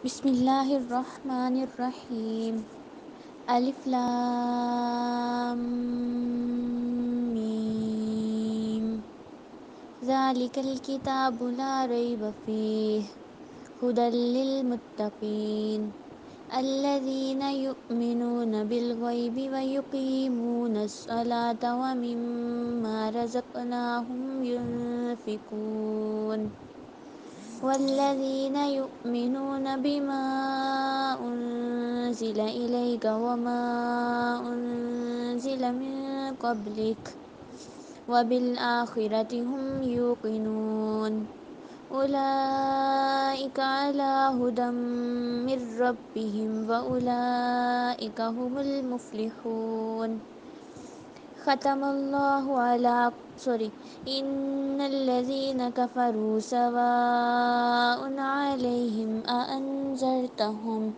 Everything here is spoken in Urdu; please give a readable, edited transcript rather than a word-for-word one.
بسم اللہ الرحمن الرحیم۔ الف لام میم، ذالک الکتاب لا ریب فیہ ھدی للمتقین الذین یؤمنون بالغیب ویقیمون الصلاة ومما رزقناہم ینفقون والذین یؤمنون بما أنزل إلیک وما أنزل من قبلک وبالآخرة هم یوقنون أولئک علی ھدی من ربهم وأولئک هم المفلحون۔ ختم اللہ ان الذین کفروا سواء علیہم اانذرتهم